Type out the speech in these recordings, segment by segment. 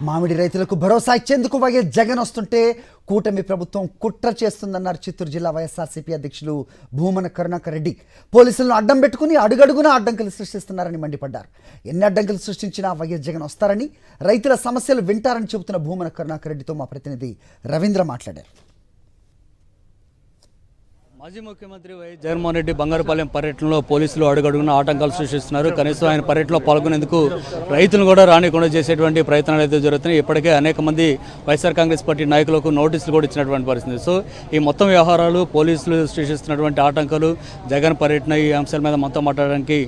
మామిడి రైతులకు భరోసా ఇచ్చేందుకు వైఎస్ జగన్ వస్తుంటే కూటమి ప్రభుత్వం కుట్ర చేస్తుందన్నారు చిత్తూరు జిల్లా వైఎస్ఆర్సీపీ అధ్యక్షులు భూమన కరుణాకర్ రెడ్డి. పోలీసులను అడ్డం పెట్టుకుని అడుగడుగునా అడ్డంకులు సృష్టిస్తున్నారని మండిపడ్డారు. ఎన్ని అడ్డంకులు సృష్టించినా వైఎస్ జగన్ వస్తారని, రైతుల సమస్యలు వింటారని చెబుతున్న భూమన కరుణాకర్ రెడ్డితో మా ప్రతినిధి రవీంద్ర మాట్లాడారు. మాజీ ముఖ్యమంత్రి వైఎస్ జగన్మోహన్ రెడ్డి బంగారుపాలెం పర్యటనలో పోలీసులు అడుగడుగున ఆటంకాలు సృష్టిస్తున్నారు. కనీసం ఆయన పర్యటనలో పాల్గొనేందుకు రైతులు కూడా రానికుండా చేసేటువంటి ప్రయత్నాలు అయితే జరుగుతున్నాయి. ఇప్పటికే అనేక మంది వైఎస్ఆర్ కాంగ్రెస్ పార్టీ నాయకులకు నోటీసులు కూడా ఇచ్చినటువంటి పరిస్థితి. సో ఈ మొత్తం వ్యవహారాలు, పోలీసులు సృష్టిస్తున్నటువంటి ఆటంకాలు, జగన్ పర్యటన, ఈ అంశాల మీద మొత్తం మాట్లాడడానికి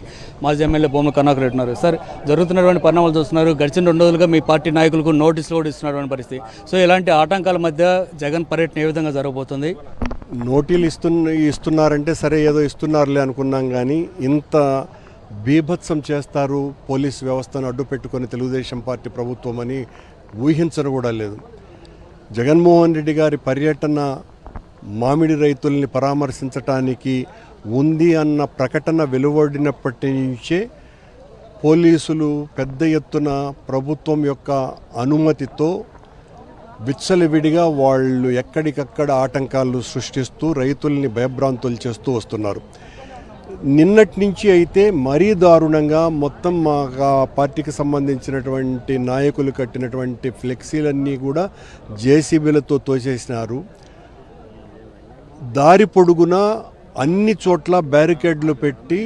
మాజీ ఎమ్మెల్యే భూమన కరుణాకర్ రెడ్డి ఉన్నారు. సార్, జరుగుతున్నటువంటి పరిణామాలు చూస్తున్నారు. గడిచిన 2 రోజులుగా మీ పార్టీ నాయకులకు నోటీసులు కూడా ఇస్తున్నటువంటి పరిస్థితి. సో ఇలాంటి ఆటంకాల మధ్య జగన్ పర్యటన ఏ విధంగా జరగబోతుంది? నోటీలు ఇస్తున్నారంటే సరే ఏదో ఇస్తున్నారులే అనుకున్నాం, కానీ ఇంత బీభత్సం చేస్తారు పోలీస్ వ్యవస్థను అడ్డు పెట్టుకొని తెలుగుదేశం పార్టీ ప్రభుత్వం అని ఊహించను కూడా లేదు. జగన్మోహన్ రెడ్డి గారి పర్యటన మామిడి రైతుల్ని పరామర్శించటానికి ఉంది అన్న ప్రకటన వెలువడినప్పటి నుంచే పోలీసులు పెద్ద ఎత్తున ప్రభుత్వం యొక్క అనుమతితో విచ్చలవిడిగా వాళ్ళు ఎక్కడికక్కడ ఆటంకాలు సృష్టిస్తూ రైతుల్ని భయభ్రాంతులు చేస్తూ వస్తున్నారు. నిన్నటి నుంచి అయితే మరీ దారుణంగా మొత్తం మా పార్టీకి సంబంధించినటువంటి నాయకులు కట్టినటువంటి ఫ్లెక్సీలన్నీ కూడా జేసీబీలతో తోసేసినారు. దారి పొడుగున అన్ని చోట్ల బ్యారికేడ్లు పెట్టి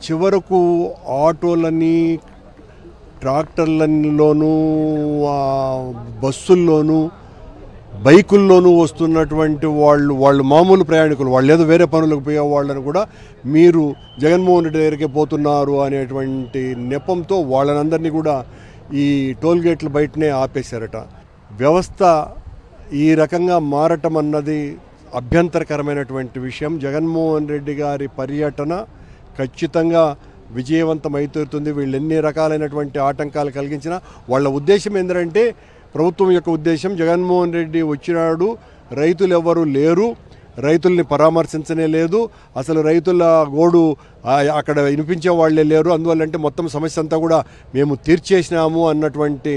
చివరకు ఆటోలని, ట్రాక్టర్లలోనూ, బస్సుల్లోనూ, బైకుల్లోనూ వస్తున్నటువంటి వాళ్ళు మామూలు ప్రయాణికులు, వాళ్ళు ఏదో వేరే పనులకు పోయే వాళ్ళని కూడా మీరు జగన్మోహన్ రెడ్డి దగ్గరికి పోతున్నారు అనేటువంటి నెపంతో వాళ్ళనందరినీ కూడా ఈ టోల్గేట్ల బయటనే ఆపేశారట. వ్యవస్థ ఈ రకంగా మారటం అన్నది అభ్యంతరకరమైనటువంటి విషయం. జగన్మోహన్ రెడ్డి గారి పర్యటన ఖచ్చితంగా విజయవంతం అవుతుంది. వీళ్ళు ఎన్ని రకాలైనటువంటి ఆటంకాలు కలిగించినా వాళ్ళ ఉద్దేశం ఏంటంటే, ప్రభుత్వం యొక్క ఉద్దేశం జగన్మోహన్ రెడ్డి వచ్చినాడు, రైతులు ఎవరు లేరు, రైతుల్ని పరామర్శించనే లేదు, అసలు రైతుల గోడు అక్కడ వినిపించే వాళ్ళే లేరు, అందువల్లంటే మొత్తం సమస్య అంతా కూడా మేము తీర్చేసినాము అన్నటువంటి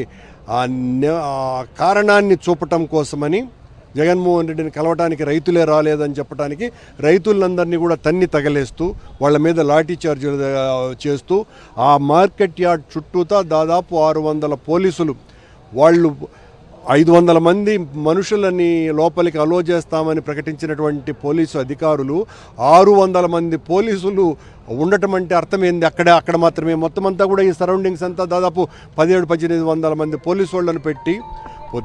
కారణాన్ని చూపటం కోసమని జగన్మోహన్ రెడ్డిని కలవటానికి రైతులే రాలేదని చెప్పడానికి రైతులందరినీ కూడా తన్ని తగలేస్తూ వాళ్ళ మీద లాఠీ చార్జీలు చేస్తూ ఆ మార్కెట్ యార్డ్ చుట్టూతా దాదాపు 600 పోలీసులు, వాళ్ళు 500 మంది మనుషులని లోపలికి అలో చేస్తామని ప్రకటించినటువంటి పోలీసు అధికారులు 600 మంది పోలీసులు ఉండటం అంటే అర్థం ఏంది? అక్కడ మాత్రమే మొత్తం అంతా కూడా ఈ సరౌండింగ్స్ అంతా దాదాపు 1700-1800 మంది పోలీసు వాళ్ళని పెట్టి,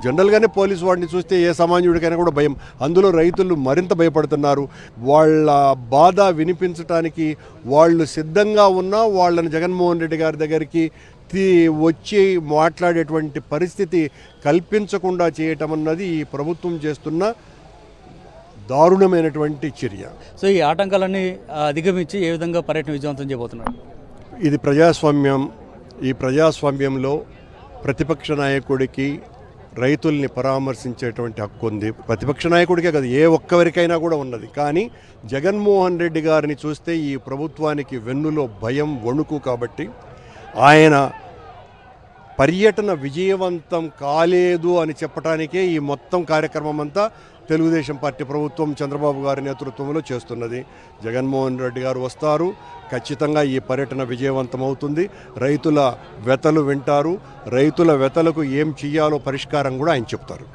జనరల్గానే పోలీసు వాడిని చూస్తే ఏ సామాన్యుడికైనా కూడా భయం, అందులో రైతులు మరింత భయపడుతున్నారు. వాళ్ళ బాధ వినిపించడానికి వాళ్ళు సిద్ధంగా ఉన్నా వాళ్ళని జగన్మోహన్ రెడ్డి గారి దగ్గరికి వచ్చి మాట్లాడేటువంటి పరిస్థితి కల్పించకుండా చేయటం అన్నది ఈ ప్రభుత్వం చేస్తున్న దారుణమైనటువంటి చర్య. సో ఈ ఆటంకాలన్నీ అధిగమించి ఏ విధంగా పర్యటన విజయవంతం చేయబోతున్నారు? ఇది ప్రజాస్వామ్యం. ఈ ప్రజాస్వామ్యంలో ప్రతిపక్ష నాయకుడికి రైతుల్ని పరామర్శించేటువంటి హక్కు ఉంది. ప్రతిపక్ష నాయకుడికే కాదు, ఏ ఒక్కరికైనా కూడా ఉన్నది. కానీ జగన్మోహన్ రెడ్డి గారిని చూస్తే ఈ ప్రభుత్వానికి వెన్నులో భయం, వణుకు. కాబట్టి ఆయన పర్యటన విజయవంతం కాలేదు అని చెప్పడానికే ఈ మొత్తం కార్యక్రమం అంతా తెలుగుదేశం పార్టీ ప్రభుత్వం చంద్రబాబు గారి నేతృత్వంలో చేస్తున్నది. జగన్మోహన్ రెడ్డి గారు వస్తారు, ఖచ్చితంగా ఈ పర్యటన విజయవంతం అవుతుంది. రైతుల వ్యతలు వింటారు, రైతుల వ్యతలకు ఏం చెయ్యాలో పరిష్కారం కూడా ఆయన చెప్తారు.